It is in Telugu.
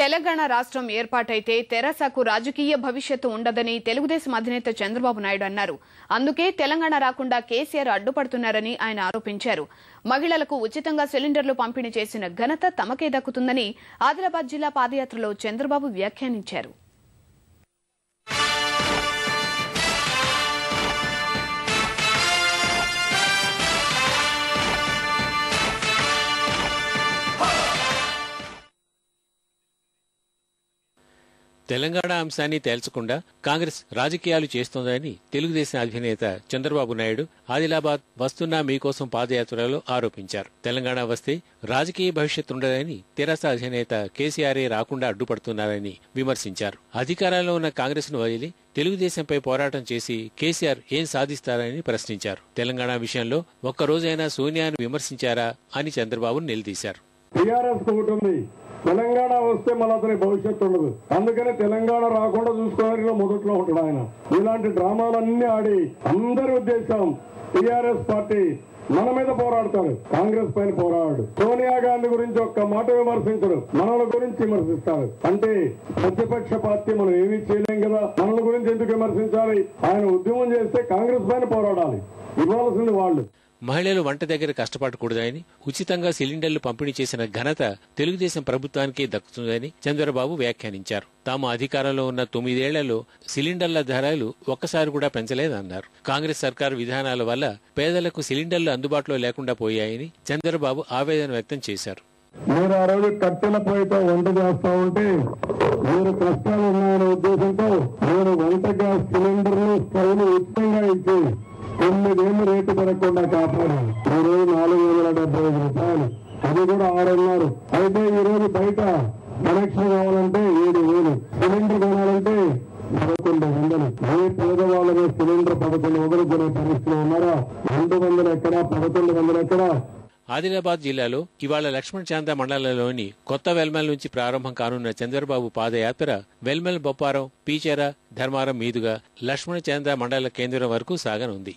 తెలంగాణ రాష్ట్రం ఏర్పాటైతే తెరాసకు రాజకీయ భవిష్యత్తు ఉండదని తెలుగుదేశం అధినేత చంద్రబాబు నాయుడు అన్నారు. అందుకే తెలంగాణ రాకుండా కేసీఆర్ అడ్డుపడుతున్నారని ఆయన ఆరోపించారు. మహిళలకు ఉచితంగా సిలిండర్లు పంపిణీ చేసిన ఘనత తమకే దక్కుతుందని ఆదిలాబాద్ జిల్లా పాదయాత్రలో చంద్రబాబు వ్యాఖ్యానించారు. తెలంగాణ అంశాన్ని తేల్చకుండా కాంగ్రెస్ రాజకీయాలు చేస్తోందని తెలుగుదేశం అధినేత చంద్రబాబు నాయుడు ఆదిలాబాద్ వస్తున్నా మీకోసం పాదయాత్రలో ఆరోపించారు. తెలంగాణ వస్తే రాజకీయ భవిష్యత్తు ఉండదని తెరాస అధినేత కేసీఆరే రాకుండా అడ్డుపడుతున్నారని విమర్శించారు. అధికారంలో ఉన్న కాంగ్రెస్ ను వదిలి తెలుగుదేశంపై పోరాటం చేసి కేసీఆర్ ఏం సాధిస్తారని ప్రశ్నించారు. తెలంగాణ విషయంలో ఒక్కరోజైనా సోనియాను విమర్శించారా అని చంద్రబాబు నిలదీశారు. తెలంగాణ వస్తే మళ్ళీ అతని భవిష్యత్తు ఉండదు. అందుకని తెలంగాణ రాకుండా చూసుకోవడానికి మొదట్లో ఉంటాడు ఆయన. ఇలాంటి డ్రామాలన్నీ ఆడి అందరి ఉద్దేశం టీఆర్ఎస్ పార్టీ మన మీద పోరాడతాడు, కాంగ్రెస్ పైన పోరాడు. సోనియా గాంధీ గురించి ఒక్క మాట విమర్శించరు, మనల గురించి విమర్శిస్తారు. అంటే ప్రతిపక్ష పార్టీ మనం ఏమీ చేయలేం కదా, మనల గురించి ఎందుకు విమర్శించాలి? ఆయన ఉద్యమం చేస్తే కాంగ్రెస్ పైన పోరాడాలి, ఇవ్వాల్సింది వాళ్ళు. మహిళలు వంట దగ్గర కష్టపడకూడదని, ఉచితంగా సిలిండర్లు పంపిణీ చేసిన ఘనత తెలుగుదేశం ప్రభుత్వానికే దక్కుతుందని చంద్రబాబు వ్యాఖ్యానించారు. తాము అధికారంలో ఉన్న 9 ఏళ్లలో సిలిండర్ల ధరలు ఒక్కసారి కూడా పెంచలేదన్నారు. కాంగ్రెస్ సర్కారు విధానాల వల్ల పేదలకు సిలిండర్లు అందుబాటులో లేకుండా పోయాయని చంద్రబాబు ఆవేదన వ్యక్తం చేశారు. మీరు ఆ రోజు కట్టెల పొయ్యితో వంట చేస్తా ఉంటే మీరు కష్టాలు ఉన్నాయనే ఉద్దేశంతో మీరు వంట గ్యాస్ సిలిండర్లు స్టవ్లు ఉచితంగా ఇచ్చి 9 ఏళ్ళు రేటు పెరగకుండా కాపాడారు. ఈ రోజు 4,075 రూపాయలు, అది కూడా 6 అయితే ఈ రోజు బయట కనెక్షన్ కావాలంటే 7,000, సిలిండర్ కొనాలంటే 1100. ఏ పేదవాళ్ళమే సిలిండర్ 1100 కొనే పరిస్థితిలో ఉన్నారా? 200 ఎక్కడా, 1100 ఎక్కడా? ఆదిలాబాద్ జిల్లాలో ఇవాళ లక్ష్మణ్ చాందా మండలంలోని కొత్త వెల్మల్ నుంచి ప్రారంభం కానున్న చంద్రబాబు పాదయాత్ర వెల్మల్, బొప్పారం, పీచెర, ధర్మారం మీదుగా లక్ష్మణ్ చాందా మండల కేంద్రం వరకు సాగనుంది.